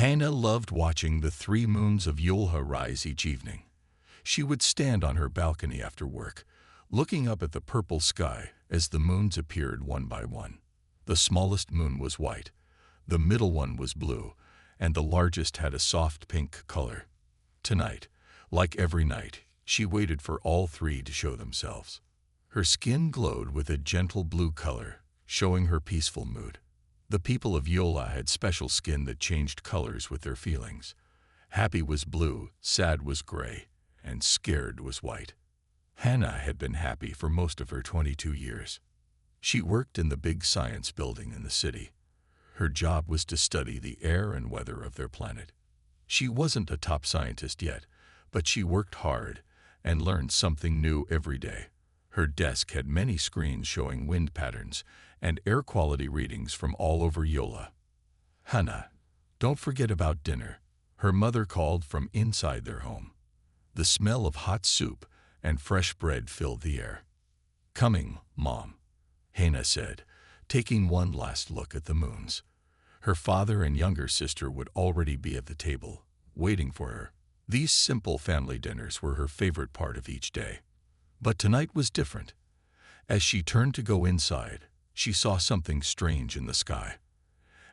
Hannah loved watching the 3 moons of Yulha rise each evening. She would stand on her balcony after work, looking up at the purple sky as the moons appeared one by one. The smallest moon was white, the middle one was blue, and the largest had a soft pink color. Tonight, like every night, she waited for all 3 to show themselves. Her skin glowed with a gentle blue color, showing her peaceful mood. The people of Yola had special skin that changed colors with their feelings. Happy was blue, sad was gray, and scared was white. Hannah had been happy for most of her 22 years. She worked in the big science building in the city. Her job was to study the air and weather of their planet. She wasn't a top scientist yet, but she worked hard and learned something new every day. Her desk had many screens showing wind patterns and air quality readings from all over Yola. "Hannah, don't forget about dinner," her mother called from inside their home. The smell of hot soup and fresh bread filled the air. "Coming, Mom," Hannah said, taking one last look at the moons. Her father and younger sister would already be at the table, waiting for her. These simple family dinners were her favorite part of each day. But tonight was different. As she turned to go inside, she saw something strange in the sky.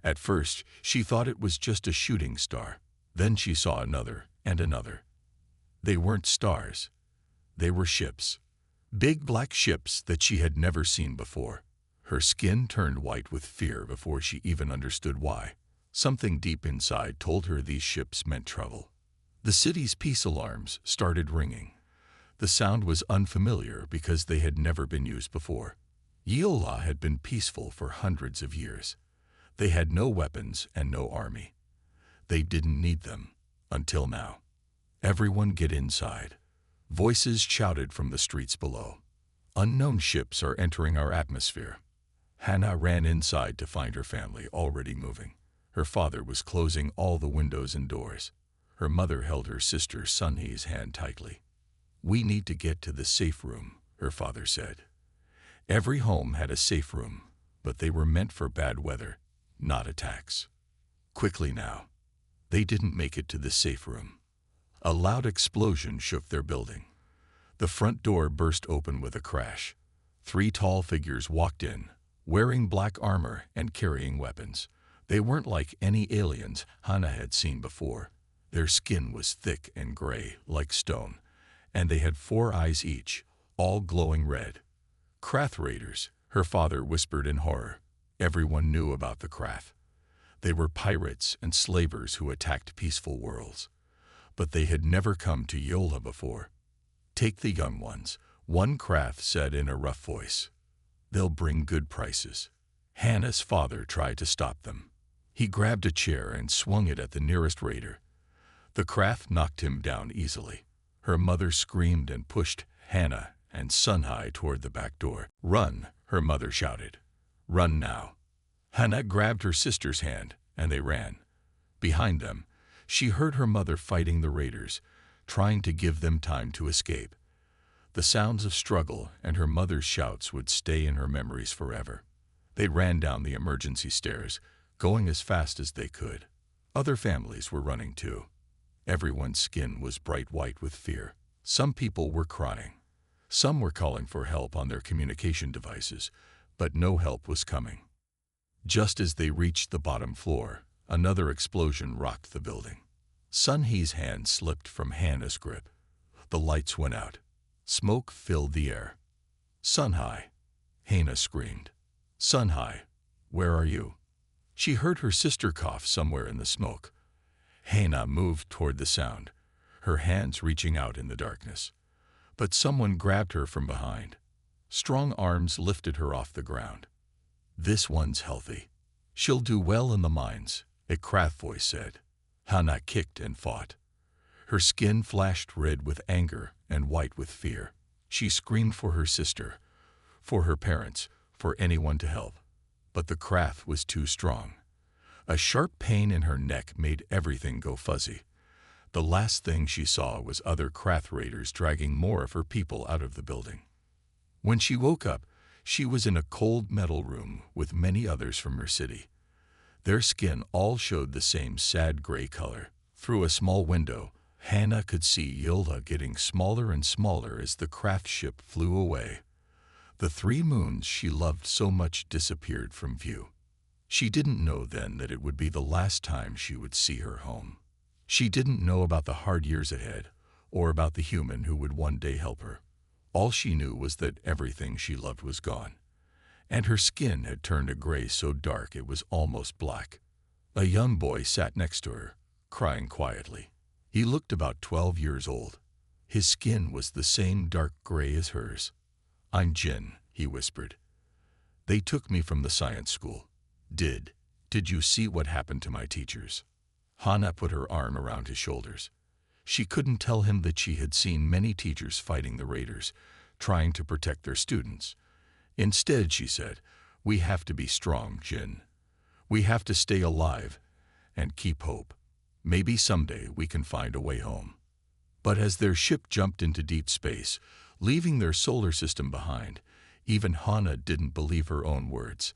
At first, she thought it was just a shooting star. Then she saw another and another. They weren't stars. They were ships. Big black ships that she had never seen before. Her skin turned white with fear before she even understood why. Something deep inside told her these ships meant trouble. The city's peace alarms started ringing. The sound was unfamiliar because they had never been used before. Yola had been peaceful for hundreds of years. They had no weapons and no army. They didn't need them, until now. "Everyone get inside," voices shouted from the streets below. "Unknown ships are entering our atmosphere." Hannah ran inside to find her family already moving. Her father was closing all the windows and doors. Her mother held her sister Sunhee's hand tightly. "We need to get to the safe room," her father said. Every home had a safe room, but they were meant for bad weather, not attacks. Quickly now. They didn't make it to the safe room. A loud explosion shook their building. The front door burst open with a crash. 3 tall figures walked in, wearing black armor and carrying weapons. They weren't like any aliens Hannah had seen before. Their skin was thick and gray, like stone, and they had 4 eyes each, all glowing red. "Krath raiders," her father whispered in horror. Everyone knew about the Krath. They were pirates and slavers who attacked peaceful worlds. But they had never come to Yola before. "Take the young ones," one Krath said in a rough voice. "They'll bring good prices." Hannah's father tried to stop them. He grabbed a chair and swung it at the nearest raider. The Krath knocked him down easily. Her mother screamed and pushed Hannah and Sunhai toward the back door. "Run," her mother shouted. "Run now." Hannah grabbed her sister's hand, and they ran. Behind them, she heard her mother fighting the raiders, trying to give them time to escape. The sounds of struggle and her mother's shouts would stay in her memories forever. They ran down the emergency stairs, going as fast as they could. Other families were running too. Everyone's skin was bright white with fear. Some people were crying. Some were calling for help on their communication devices, but no help was coming. Just as they reached the bottom floor, another explosion rocked the building. Sunhee's hand slipped from Hannah's grip. The lights went out. Smoke filled the air. "Sunhai!" Hannah screamed. "Sunhai, where are you?" She heard her sister cough somewhere in the smoke. Hannah moved toward the sound, her hands reaching out in the darkness. But someone grabbed her from behind. Strong arms lifted her off the ground. "This one's healthy. She'll do well in the mines," a Krath voice said. Hannah kicked and fought. Her skin flashed red with anger and white with fear. She screamed for her sister, for her parents, for anyone to help. But the Krath was too strong. A sharp pain in her neck made everything go fuzzy. The last thing she saw was other Krath raiders dragging more of her people out of the building. When she woke up, she was in a cold metal room with many others from her city. Their skin all showed the same sad gray color. Through a small window, Hannah could see Yulha getting smaller and smaller as the craft ship flew away. The 3 moons she loved so much disappeared from view. She didn't know then that it would be the last time she would see her home. She didn't know about the hard years ahead, or about the human who would one day help her. All she knew was that everything she loved was gone, and her skin had turned a gray so dark it was almost black. A young boy sat next to her, crying quietly. He looked about 12 years old. His skin was the same dark gray as hers. "I'm Jin," he whispered. "They took me from the science school. Did you see what happened to my teachers?" Hannah put her arm around his shoulders. She couldn't tell him that she had seen many teachers fighting the raiders, trying to protect their students. Instead, she said, "We have to be strong, Jin. We have to stay alive and keep hope. Maybe someday we can find a way home." But as their ship jumped into deep space, leaving their solar system behind, even Hannah didn't believe her own words.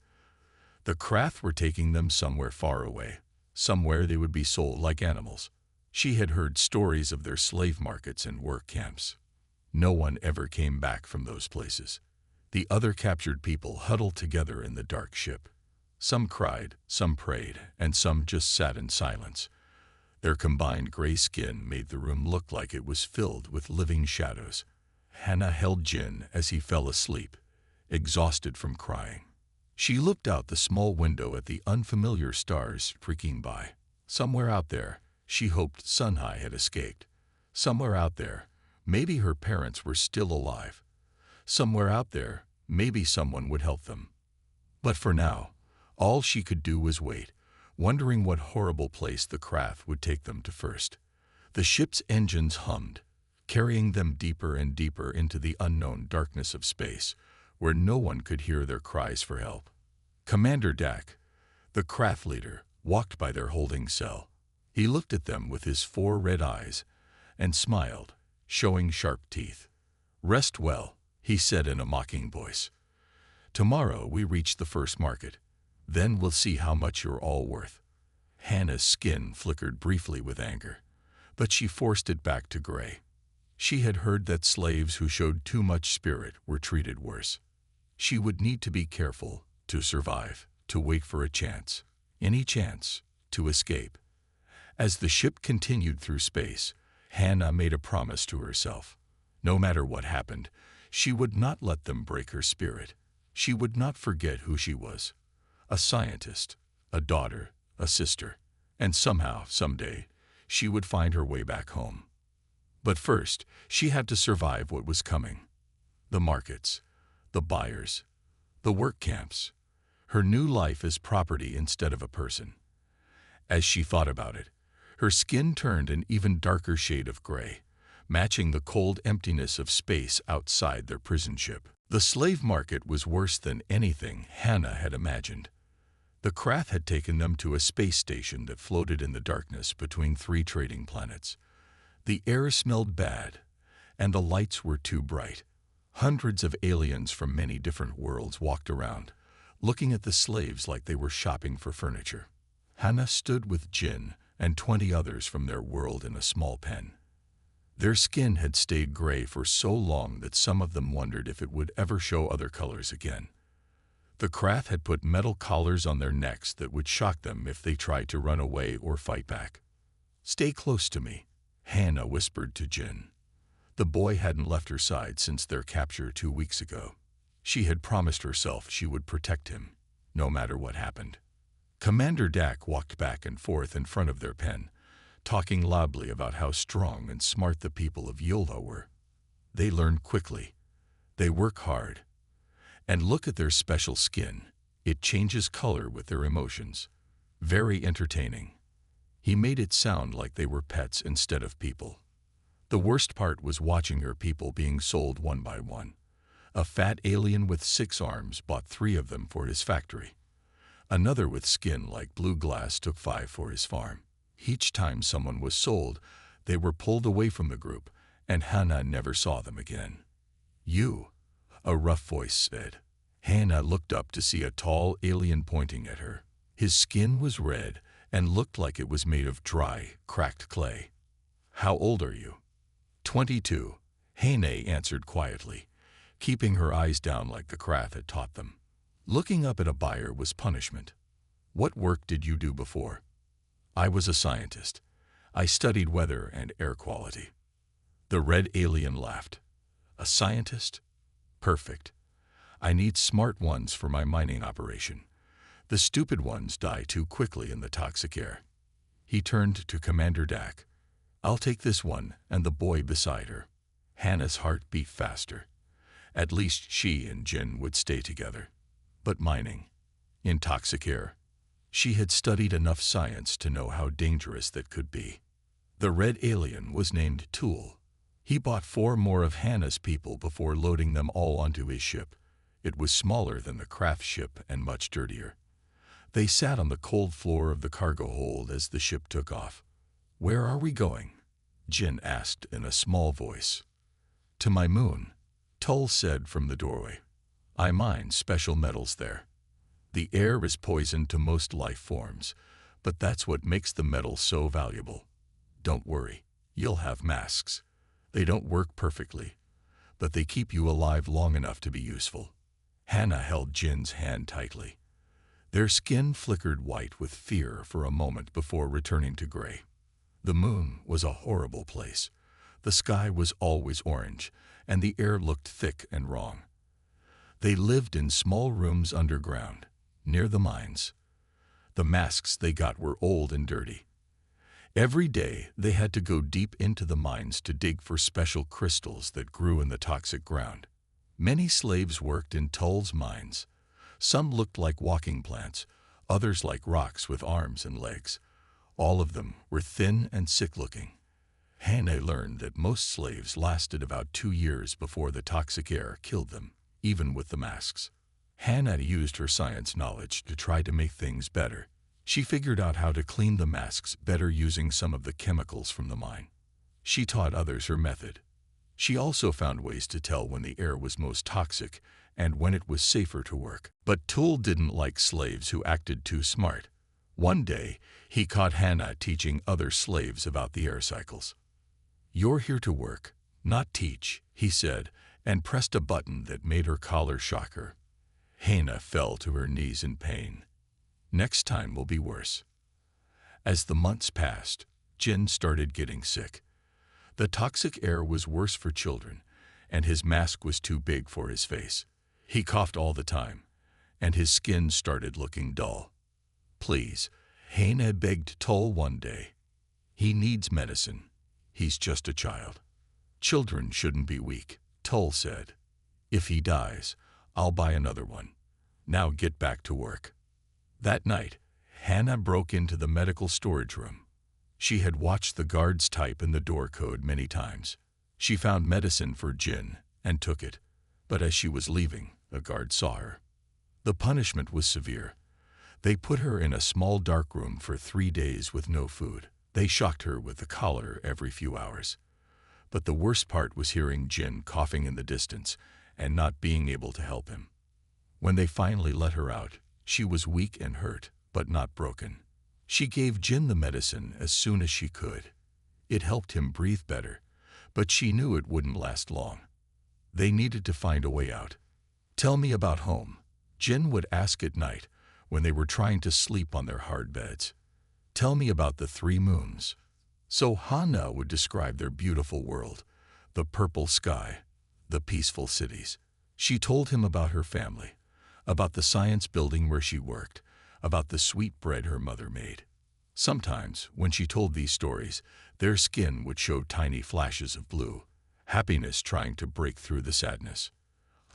The craft were taking them somewhere far away, somewhere they would be sold like animals. She had heard stories of their slave markets and work camps. No one ever came back from those places. The other captured people huddled together in the dark ship. Some cried, some prayed, and some just sat in silence. Their combined gray skin made the room look like it was filled with living shadows. Hannah held Jin as he fell asleep, exhausted from crying. She looked out the small window at the unfamiliar stars streaking by. Somewhere out there, she hoped Sunhai had escaped. Somewhere out there, maybe her parents were still alive. Somewhere out there, maybe someone would help them. But for now, all she could do was wait, wondering what horrible place the craft would take them to first. The ship's engines hummed, carrying them deeper and deeper into the unknown darkness of space, where no one could hear their cries for help. Commander Dak, the craft leader, walked by their holding cell. He looked at them with his 4 red eyes and smiled, showing sharp teeth. "Rest well," he said in a mocking voice. "Tomorrow we reach the first market. Then we'll see how much you're all worth." Hannah's skin flickered briefly with anger, but she forced it back to gray. She had heard that slaves who showed too much spirit were treated worse. She would need to be careful, to survive, to wait for a chance, any chance, to escape. As the ship continued through space, Hannah made a promise to herself. No matter what happened, she would not let them break her spirit. She would not forget who she was. A scientist, a daughter, a sister, and somehow, someday, she would find her way back home. But first, she had to survive what was coming. The markets, the buyers, the work camps, her new life as property instead of a person. As she thought about it, her skin turned an even darker shade of gray, matching the cold emptiness of space outside their prison ship. The slave market was worse than anything Hannah had imagined. The craft had taken them to a space station that floated in the darkness between 3 trading planets. The air smelled bad, and the lights were too bright. Hundreds of aliens from many different worlds walked around, looking at the slaves like they were shopping for furniture. Hannah stood with Jin and 20 others from their world in a small pen. Their skin had stayed gray for so long that some of them wondered if it would ever show other colors again. The craft had put metal collars on their necks that would shock them if they tried to run away or fight back. "Stay close to me," Hannah whispered to Jin. The boy hadn't left her side since their capture 2 weeks ago. She had promised herself she would protect him, no matter what happened. Commander Dak walked back and forth in front of their pen, talking loudly about how strong and smart the people of Yulha were. They learn quickly. They work hard. And look at their special skin. It changes color with their emotions. Very entertaining. He made it sound like they were pets instead of people. The worst part was watching her people being sold one by one. A fat alien with 6 arms bought 3 of them for his factory. Another with skin like blue glass took 5 for his farm. Each time someone was sold, they were pulled away from the group, and Hannah never saw them again. "You," a rough voice said. Hannah looked up to see a tall alien pointing at her. His skin was red and looked like it was made of dry, cracked clay. "How old are you?" 22, Hane answered quietly, keeping her eyes down like the craft had taught them. Looking up at a buyer was punishment. "What work did you do before?" "I was a scientist. I studied weather and air quality." The red alien laughed. "A scientist? Perfect. I need smart ones for my mining operation. The stupid ones die too quickly in the toxic air." He turned to Commander Dak. "I'll take this one," and the boy beside her. Hannah's heart beat faster. At least she and Jin would stay together. But mining, in toxic air, she had studied enough science to know how dangerous that could be. The red alien was named Tool. He bought 4 more of Hannah's people before loading them all onto his ship. It was smaller than the craft ship and much dirtier. They sat on the cold floor of the cargo hold as the ship took off. "Where are we going?" Jin asked in a small voice. "To my moon," Tull said from the doorway. "I mine special metals there. The air is poison to most life forms, but that's what makes the metal so valuable. Don't worry, you'll have masks. They don't work perfectly, but they keep you alive long enough to be useful." Hannah held Jin's hand tightly. Their skin flickered white with fear for a moment before returning to gray. The moon was a horrible place. The sky was always orange, and the air looked thick and wrong. They lived in small rooms underground, near the mines. The masks they got were old and dirty. Every day they had to go deep into the mines to dig for special crystals that grew in the toxic ground. Many slaves worked in Tull's mines. Some looked like walking plants, others like rocks with arms and legs. All of them were thin and sick-looking. Hannah learned that most slaves lasted about 2 years before the toxic air killed them, even with the masks. Hannah used her science knowledge to try to make things better. She figured out how to clean the masks better using some of the chemicals from the mine. She taught others her method. She also found ways to tell when the air was most toxic and when it was safer to work. But Tool didn't like slaves who acted too smart. One day, he caught Hannah teaching other slaves about the air cycles. "You're here to work, not teach," he said, and pressed a button that made her collar shock her. Hannah fell to her knees in pain. "Next time will be worse." As the months passed, Jin started getting sick. The toxic air was worse for children, and his mask was too big for his face. He coughed all the time, and his skin started looking dull. "Please," Hannah begged Tull one day. "He needs medicine. He's just a child." "Children shouldn't be weak," Tull said. "If he dies, I'll buy another one. Now get back to work." That night, Hannah broke into the medical storage room. She had watched the guards type in the door code many times. She found medicine for Jin and took it, but as she was leaving, a guard saw her. The punishment was severe. They put her in a small dark room for 3 days with no food. They shocked her with a collar every few hours. But the worst part was hearing Jin coughing in the distance and not being able to help him. When they finally let her out, she was weak and hurt, but not broken. She gave Jin the medicine as soon as she could. It helped him breathe better, but she knew it wouldn't last long. They needed to find a way out. "Tell me about home," Jin would ask at night when they were trying to sleep on their hard beds. "Tell me about the 3 moons." So Hannah would describe their beautiful world, the purple sky, the peaceful cities. She told him about her family, about the science building where she worked, about the sweet bread her mother made. Sometimes, when she told these stories, their skin would show tiny flashes of blue, happiness trying to break through the sadness.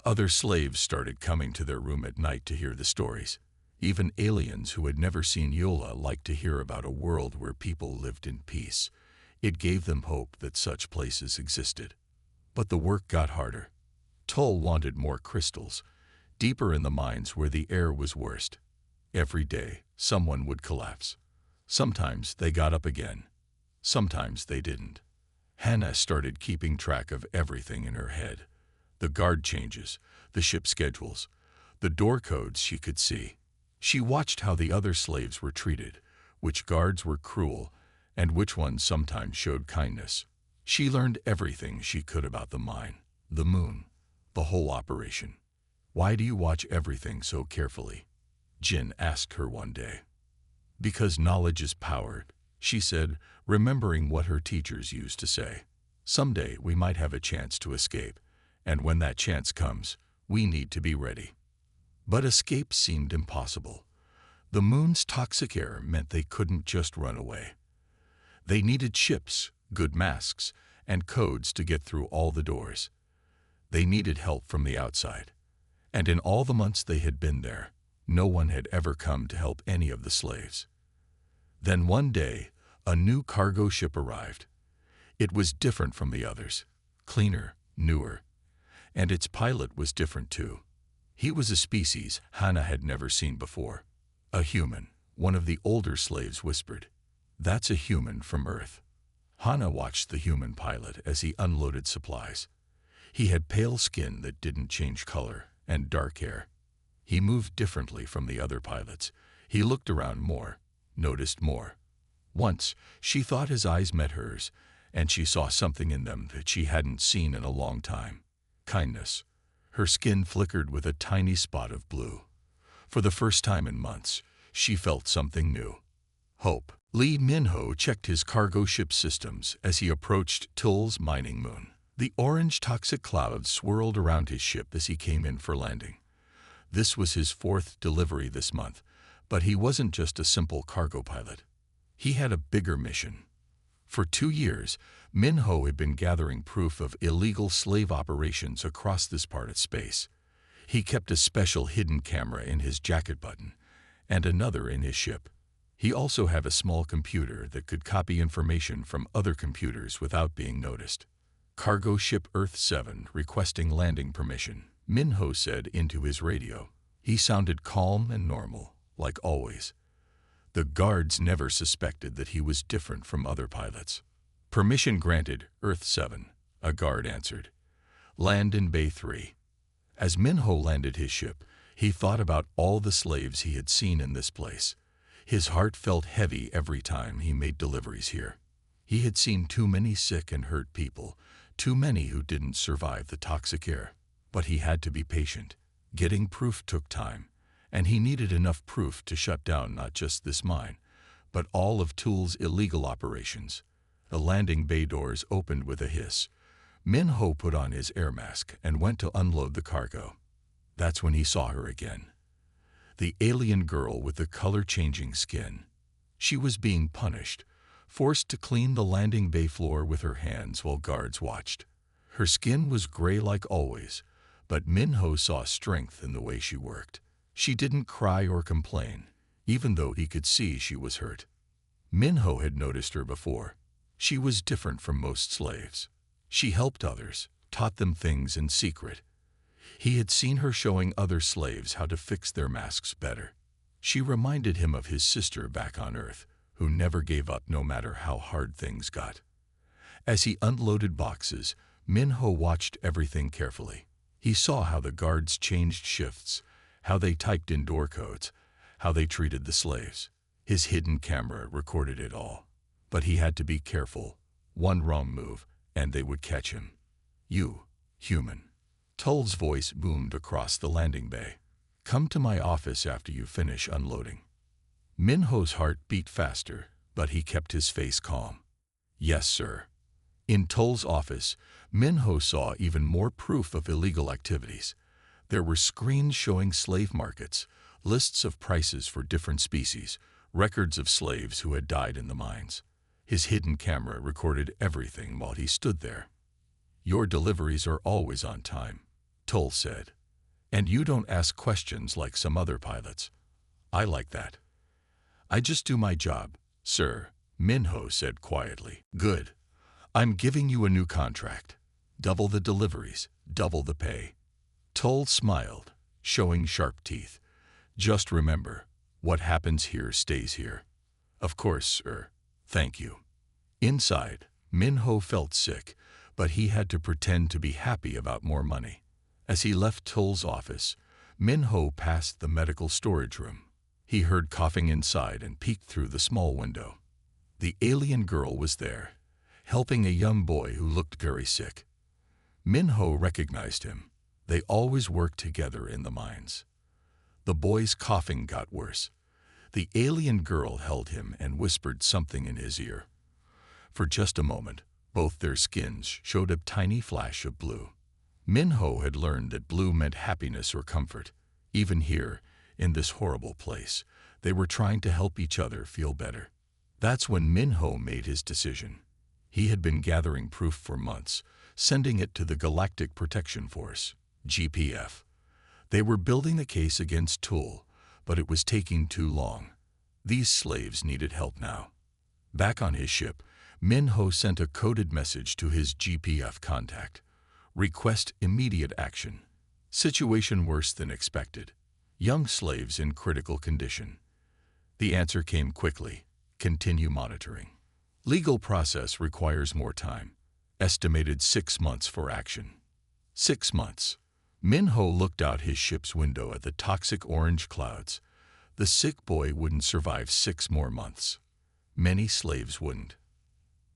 Other slaves started coming to their room at night to hear the stories. Even aliens who had never seen Yola liked to hear about a world where people lived in peace. It gave them hope that such places existed. But the work got harder. Tull wanted more crystals, deeper in the mines where the air was worst. Every day, someone would collapse. Sometimes they got up again. Sometimes they didn't. Hannah started keeping track of everything in her head. The guard changes, the ship schedules, the door codes she could see. She watched how the other slaves were treated, which guards were cruel, and which ones sometimes showed kindness. She learned everything she could about the mine, the moon, the whole operation. "Why do you watch everything so carefully?" Jin asked her one day. "Because knowledge is power," she said, remembering what her teachers used to say. "Someday we might have a chance to escape, and when that chance comes, we need to be ready." But escape seemed impossible. The moon's toxic air meant they couldn't just run away. They needed ships, good masks, and codes to get through all the doors. They needed help from the outside. And in all the months they had been there, no one had ever come to help any of the slaves. Then one day, a new cargo ship arrived. It was different from the others, cleaner, newer, and its pilot was different too. He was a species Hannah had never seen before. "A human," one of the older slaves whispered. "That's a human from Earth." Hannah watched the human pilot as he unloaded supplies. He had pale skin that didn't change color and dark hair. He moved differently from the other pilots. He looked around more, noticed more. Once, she thought his eyes met hers, and she saw something in them that she hadn't seen in a long time. Kindness. Her skin flickered with a tiny spot of blue. For the first time in months, she felt something new. Hope. Lee Min-ho checked his cargo ship systems as he approached Tull's mining moon. The orange toxic clouds swirled around his ship as he came in for landing. This was his 4th delivery this month, but he wasn't just a simple cargo pilot. He had a bigger mission. For 2 years, Min-ho had been gathering proof of illegal slave operations across this part of space. He kept a special hidden camera in his jacket button, and another in his ship. He also had a small computer that could copy information from other computers without being noticed. "Cargo ship Earth 7 requesting landing permission," Min-ho said into his radio. He sounded calm and normal, like always. The guards never suspected that he was different from other pilots. "Permission granted, Earth 7, a guard answered. "Land in Bay 3. As Min-ho landed his ship, he thought about all the slaves he had seen in this place. His heart felt heavy every time he made deliveries here. He had seen too many sick and hurt people, too many who didn't survive the toxic air. But he had to be patient. Getting proof took time, and he needed enough proof to shut down not just this mine, but all of Tull's illegal operations. The landing bay doors opened with a hiss. Min-ho put on his air mask and went to unload the cargo. That's when he saw her again. The alien girl with the color-changing skin. She was being punished, forced to clean the landing bay floor with her hands while guards watched. Her skin was gray like always, but Min-ho saw strength in the way she worked. She didn't cry or complain, even though he could see she was hurt. Min-ho had noticed her before. She was different from most slaves. She helped others, taught them things in secret. He had seen her showing other slaves how to fix their masks better. She reminded him of his sister back on Earth, who never gave up no matter how hard things got. As he unloaded boxes, Min-ho watched everything carefully. He saw how the guards changed shifts, how they typed in door codes, how they treated the slaves. His hidden camera recorded it all. But he had to be careful. One wrong move, and they would catch him. "You, human." Tull's voice boomed across the landing bay. "Come to my office after you finish unloading." Min-ho's heart beat faster, but he kept his face calm. "Yes, sir." In Tull's office, Min-ho saw even more proof of illegal activities. There were screens showing slave markets, lists of prices for different species, records of slaves who had died in the mines. His hidden camera recorded everything while he stood there. "Your deliveries are always on time," Tull said. "And you don't ask questions like some other pilots. I like that." "I just do my job, sir," Min-ho said quietly. "Good. I'm giving you a new contract. Double the deliveries, double the pay." Tull smiled, showing sharp teeth. "Just remember, what happens here stays here." "Of course, sir. Thank you." Inside, Min-ho felt sick, but he had to pretend to be happy about more money. As he left Tull's office, Min-ho passed the medical storage room. He heard coughing inside and peeked through the small window. The alien girl was there, helping a young boy who looked very sick. Min-ho recognized him. They always worked together in the mines. The boy's coughing got worse. The alien girl held him and whispered something in his ear. For just a moment, both their skins showed a tiny flash of blue. Min-ho had learned that blue meant happiness or comfort. Even here, in this horrible place, they were trying to help each other feel better. That's when Min-ho made his decision. He had been gathering proof for months, sending it to the Galactic Protection Force, GPF. They were building the case against Tool, but it was taking too long. These slaves needed help now. Back on his ship, Min-ho sent a coded message to his GPF contact. Request immediate action. Situation worse than expected. Young slaves in critical condition. The answer came quickly. Continue monitoring. Legal process requires more time. Estimated 6 months for action. 6 months. Min-ho looked out his ship's window at the toxic orange clouds. The sick boy wouldn't survive 6 more months. Many slaves wouldn't.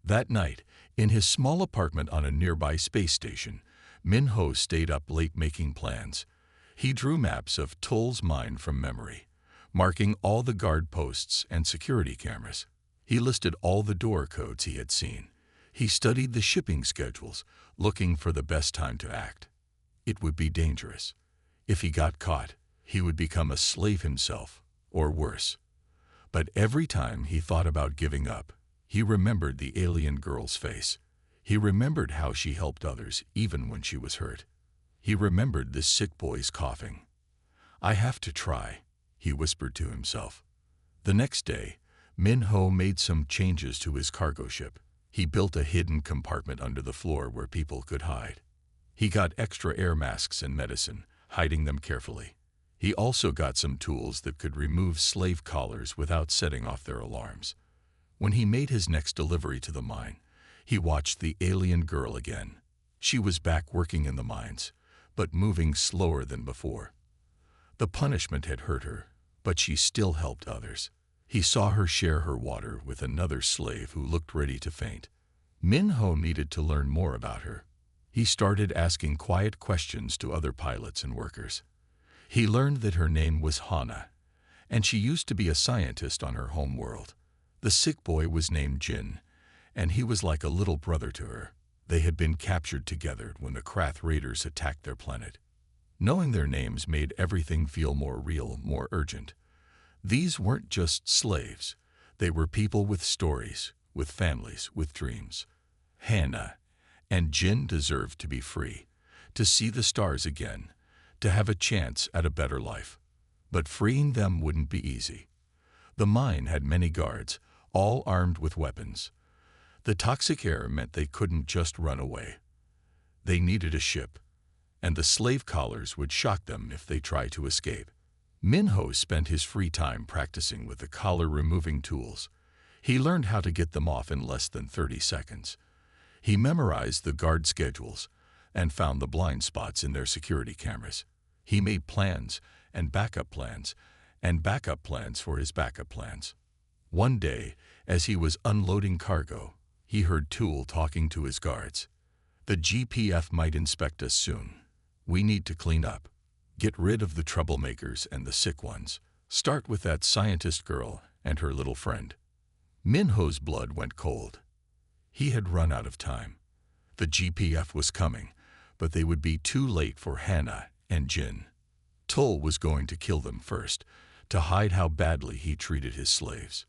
That night, in his small apartment on a nearby space station, Min-ho stayed up late making plans. He drew maps of Tool's mine from memory, marking all the guard posts and security cameras. He listed all the door codes he had seen. He studied the shipping schedules, looking for the best time to act. It would be dangerous. If he got caught, he would become a slave himself, or worse. But every time he thought about giving up, he remembered the alien girl's face. He remembered how she helped others even when she was hurt. He remembered the sick boy's coughing. I have to try, he whispered to himself. The next day, Min-ho made some changes to his cargo ship. He built a hidden compartment under the floor where people could hide. He got extra air masks and medicine, hiding them carefully. He also got some tools that could remove slave collars without setting off their alarms. When he made his next delivery to the mine, he watched the alien girl again. She was back working in the mines, but moving slower than before. The punishment had hurt her, but she still helped others. He saw her share her water with another slave who looked ready to faint. Min-ho needed to learn more about her. He started asking quiet questions to other pilots and workers. He learned that her name was Hana, and she used to be a scientist on her home world. The sick boy was named Jin, and he was like a little brother to her. They had been captured together when the Krath raiders attacked their planet. Knowing their names made everything feel more real, more urgent. These weren't just slaves. They were people with stories, with families, with dreams. Hana and Jin deserved to be free, to see the stars again, to have a chance at a better life. But freeing them wouldn't be easy. The mine had many guards, all armed with weapons. The toxic air meant they couldn't just run away. They needed a ship, and the slave collars would shock them if they tried to escape. Min-ho spent his free time practicing with the collar-removing tools. He learned how to get them off in less than 30 seconds. He memorized the guard schedules and found the blind spots in their security cameras. He made plans and backup plans for his backup plans. One day, as he was unloading cargo, he heard Tool talking to his guards. The GPF might inspect us soon. We need to clean up. Get rid of the troublemakers and the sick ones. Start with that scientist girl and her little friend. Min-ho's blood went cold. He had run out of time. The GPF was coming, but they would be too late for Hana and Jin. Toll was going to kill them first, to hide how badly he treated his slaves.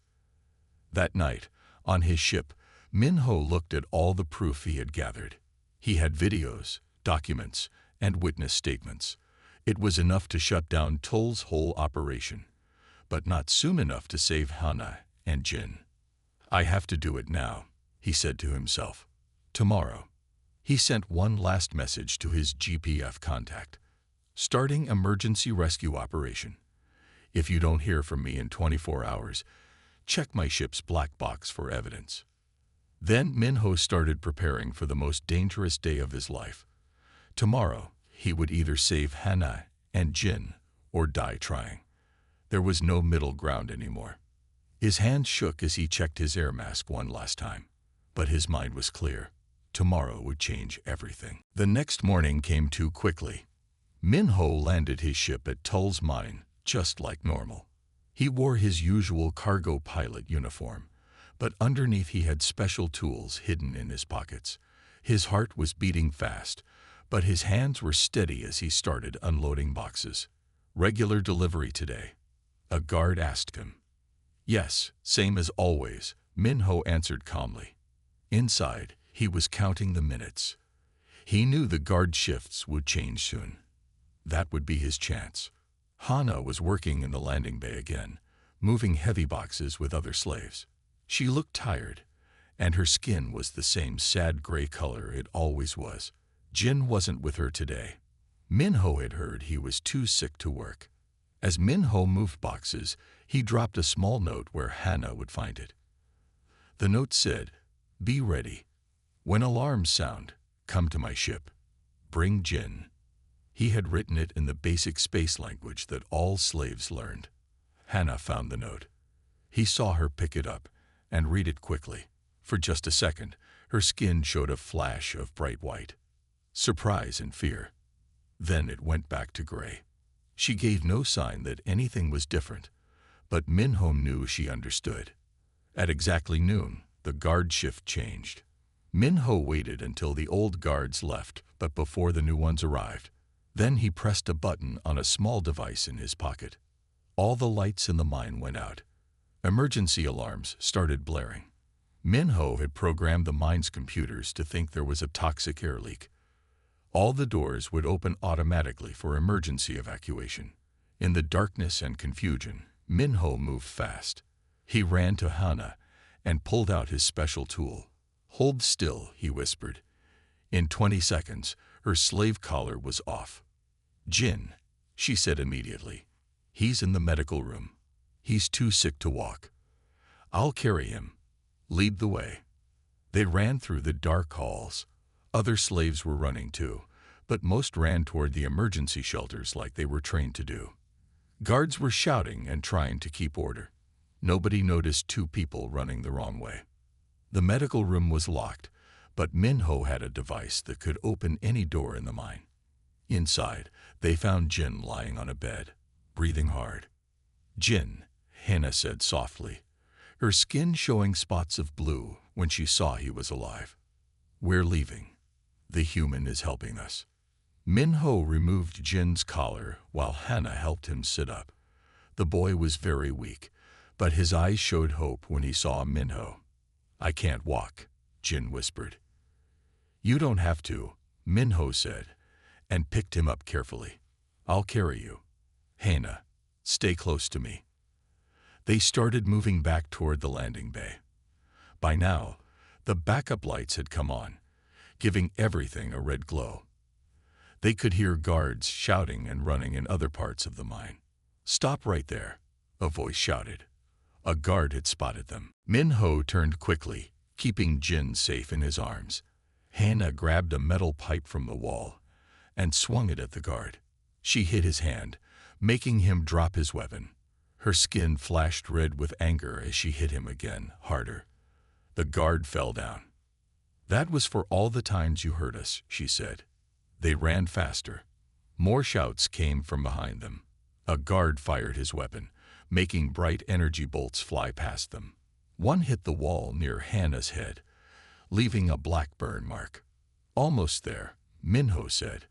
That night, on his ship, Min-ho looked at all the proof he had gathered. He had videos, documents, and witness statements. It was enough to shut down Toll's whole operation, but not soon enough to save Hana and Jin. I have to do it now, he said to himself. Tomorrow. He sent one last message to his GPF contact. Starting emergency rescue operation. If you don't hear from me in 24 hours, check my ship's black box for evidence. Then Min-ho started preparing for the most dangerous day of his life. Tomorrow, he would either save Hana and Jin or die trying. There was no middle ground anymore. His hands shook as he checked his air mask one last time. But his mind was clear. Tomorrow would change everything. The next morning came too quickly. Min-ho landed his ship at Tull's mine, just like normal. He wore his usual cargo pilot uniform, but underneath he had special tools hidden in his pockets. His heart was beating fast, but his hands were steady as he started unloading boxes. "Regular delivery today?" a guard asked him. "Yes, same as always," Min-ho answered calmly. Inside, he was counting the minutes. He knew the guard shifts would change soon. That would be his chance. Hana was working in the landing bay again, moving heavy boxes with other slaves. She looked tired, and her skin was the same sad gray color it always was. Jin wasn't with her today. Min-ho had heard he was too sick to work. As Min-ho moved boxes, he dropped a small note where Hana would find it. The note said, "Be ready. When alarms sound, come to my ship. Bring Jin." He had written it in the basic space language that all slaves learned. Hana found the note. He saw her pick it up and read it quickly. For just a second, her skin showed a flash of bright white. Surprise and fear. Then it went back to gray. She gave no sign that anything was different, but Min-ho knew she understood. At exactly noon, the guard shift changed. Min-ho waited until the old guards left, but before the new ones arrived. Then he pressed a button on a small device in his pocket. All the lights in the mine went out. Emergency alarms started blaring. Min-ho had programmed the mine's computers to think there was a toxic air leak. All the doors would open automatically for emergency evacuation. In the darkness and confusion, Min-ho moved fast. He ran to Hana and pulled out his special tool. "Hold still," he whispered. In 20 seconds, her slave collar was off. "Jin," she said immediately. "He's in the medical room. He's too sick to walk. I'll carry him. Lead the way." They ran through the dark halls. Other slaves were running too, but most ran toward the emergency shelters like they were trained to do. Guards were shouting and trying to keep order. Nobody noticed two people running the wrong way. The medical room was locked, but Min-ho had a device that could open any door in the mine. Inside, they found Jin lying on a bed, breathing hard. "Jin," Hana said softly, her skin showing spots of blue when she saw he was alive. "We're leaving. The human is helping us." Min-ho removed Jin's collar while Hana helped him sit up. The boy was very weak, but his eyes showed hope when he saw Min-ho. "I can't walk," Jin whispered. "You don't have to," Min-ho said, and picked him up carefully. "I'll carry you. Hana, stay close to me." They started moving back toward the landing bay. By now, the backup lights had come on, giving everything a red glow. They could hear guards shouting and running in other parts of the mine. "Stop right there," a voice shouted. A guard had spotted them. Min-ho turned quickly, keeping Jin safe in his arms. Hana grabbed a metal pipe from the wall and swung it at the guard. She hit his hand, making him drop his weapon. Her skin flashed red with anger as she hit him again, harder. The guard fell down. "That was for all the times you hurt us," she said. They ran faster. More shouts came from behind them. A guard fired his weapon, making bright energy bolts fly past them. One hit the wall near Hana's head, leaving a black burn mark. "Almost there," Min-ho said.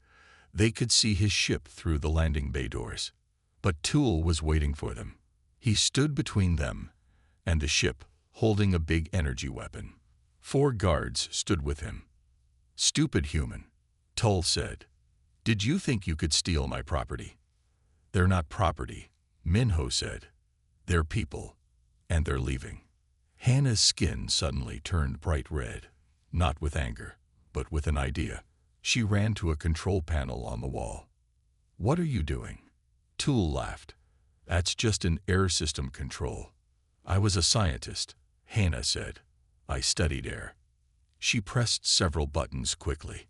They could see his ship through the landing bay doors. But Tool was waiting for them. He stood between them and the ship, holding a big energy weapon. 4 guards stood with him. "Stupid human," Toll said. "Did you think you could steal my property?" "They're not property," Min-ho said. "They're people, and they're leaving." Hana's skin suddenly turned bright red, not with anger, but with an idea. She ran to a control panel on the wall. "What are you doing?" Tool laughed. "That's just an air system control. I was a scientist," Hana said. "I studied air." She pressed several buttons quickly.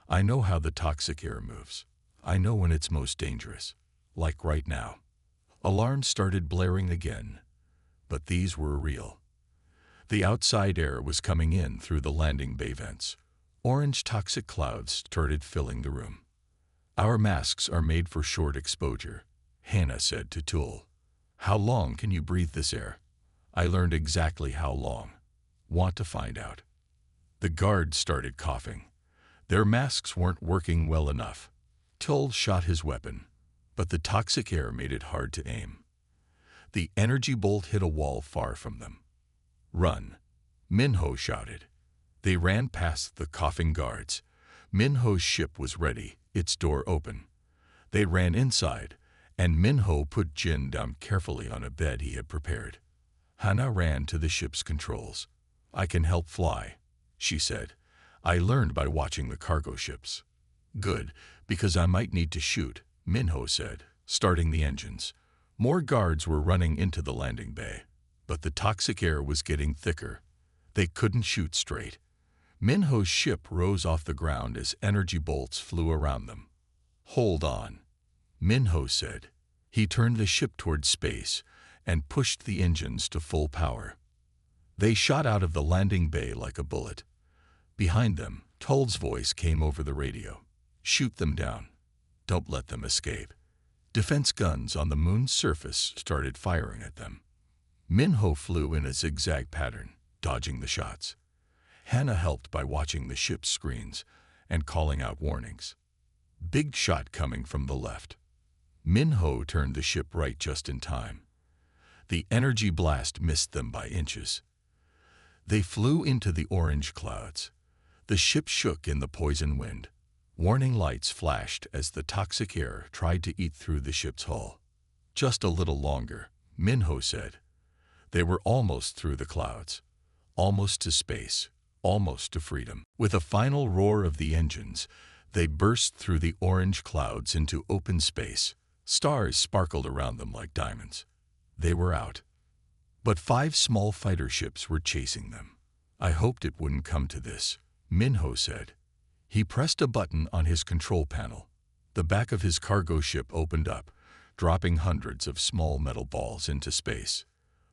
"I know how the toxic air moves. I know when it's most dangerous, like right now." Alarms started blaring again, but these were real. The outside air was coming in through the landing bay vents. Orange toxic clouds started filling the room. "Our masks are made for short exposure," Hannah said to Tool. "How long can you breathe this air?" "I learned exactly how long. Want to find out?" The guards started coughing. Their masks weren't working well enough. Tool shot his weapon, but the toxic air made it hard to aim. The energy bolt hit a wall far from them. "Run!" Minho shouted. They ran past the coughing guards. Minho's ship was ready, its door open. They ran inside, and Minho put Jin down carefully on a bed he had prepared. Hannah ran to the ship's controls. "I can help fly," she said. "I learned by watching the cargo ships." "Good, because I might need to shoot," Minho said, starting the engines. More guards were running into the landing bay, but the toxic air was getting thicker. They couldn't shoot straight. Minho's ship rose off the ground as energy bolts flew around them. "Hold on," Minho said. He turned the ship toward space and pushed the engines to full power. They shot out of the landing bay like a bullet. Behind them, Toll's voice came over the radio. "Shoot them down. Don't let them escape." Defense guns on the moon's surface started firing at them. Minho flew in a zigzag pattern, dodging the shots. Hannah helped by watching the ship's screens and calling out warnings. "Big shot coming from the left." Minho turned the ship right just in time. The energy blast missed them by inches. They flew into the orange clouds. The ship shook in the poison wind. Warning lights flashed as the toxic air tried to eat through the ship's hull. "Just a little longer," Minho said. They were almost through the clouds, almost to space, almost to freedom. With a final roar of the engines, they burst through the orange clouds into open space. Stars sparkled around them like diamonds. They were out. But 5 small fighter ships were chasing them. "I hoped it wouldn't come to this," Minho said. He pressed a button on his control panel. The back of his cargo ship opened up, dropping hundreds of small metal balls into space.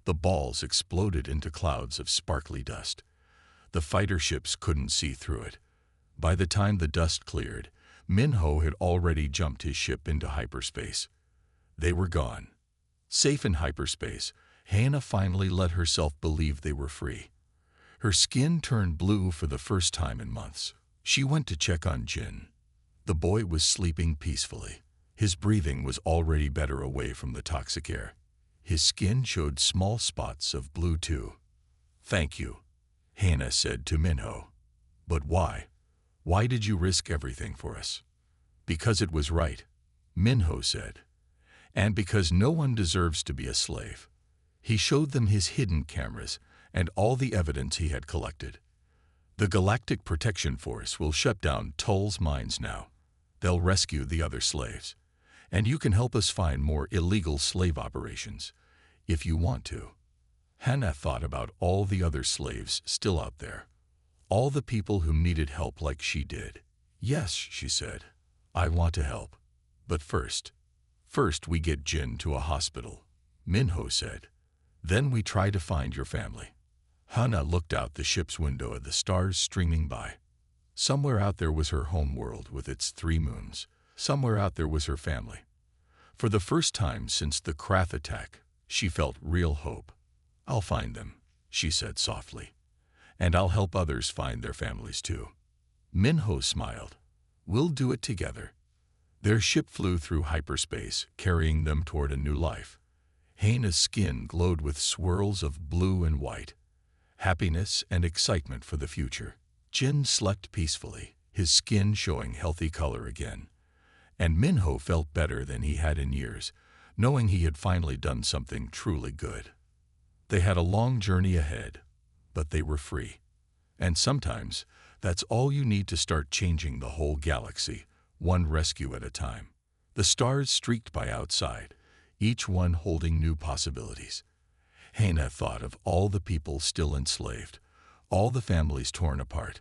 The balls exploded into clouds of sparkly dust. The fighter ships couldn't see through it. By the time the dust cleared, Minho had already jumped his ship into hyperspace. They were gone. Safe in hyperspace, Hannah finally let herself believe they were free. Her skin turned blue for the first time in months. She went to check on Jin. The boy was sleeping peacefully. His breathing was already better away from the toxic air. His skin showed small spots of blue too. "Thank you," Hannah said to Minho. "But why? Why did you risk everything for us?" "Because it was right," Minho said. "And because no one deserves to be a slave." He showed them his hidden cameras and all the evidence he had collected. "The Galactic Protection Force will shut down Tull's mines now. They'll rescue the other slaves. And you can help us find more illegal slave operations, if you want to." Hannah thought about all the other slaves still out there. All the people who needed help like she did. "Yes," she said, "I want to help. But first we get Jin to a hospital," Minho said. "Then we try to find your family." Hannah looked out the ship's window at the stars streaming by. Somewhere out there was her home world with its 3 moons. Somewhere out there was her family. For the first time since the Krath attack, she felt real hope. "I'll find them," she said softly. "And I'll help others find their families too." Minho smiled. "We'll do it together." Their ship flew through hyperspace, carrying them toward a new life. Hannah's skin glowed with swirls of blue and white. Happiness and excitement for the future. Jin slept peacefully, his skin showing healthy color again. And Minho felt better than he had in years, knowing he had finally done something truly good. They had a long journey ahead, but they were free. And sometimes, that's all you need to start changing the whole galaxy, one rescue at a time. The stars streaked by outside, each one holding new possibilities. Hannah thought of all the people still enslaved, all the families torn apart.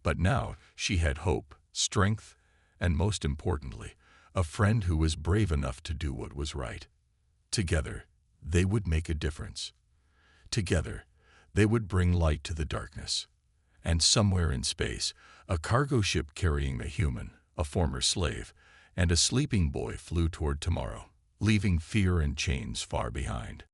But now she had hope, strength, and most importantly, a friend who was brave enough to do what was right. Together, they would make a difference. Together, they would bring light to the darkness. And somewhere in space, a cargo ship carrying a human, a former slave, and a sleeping boy flew toward tomorrow, leaving fear and chains far behind.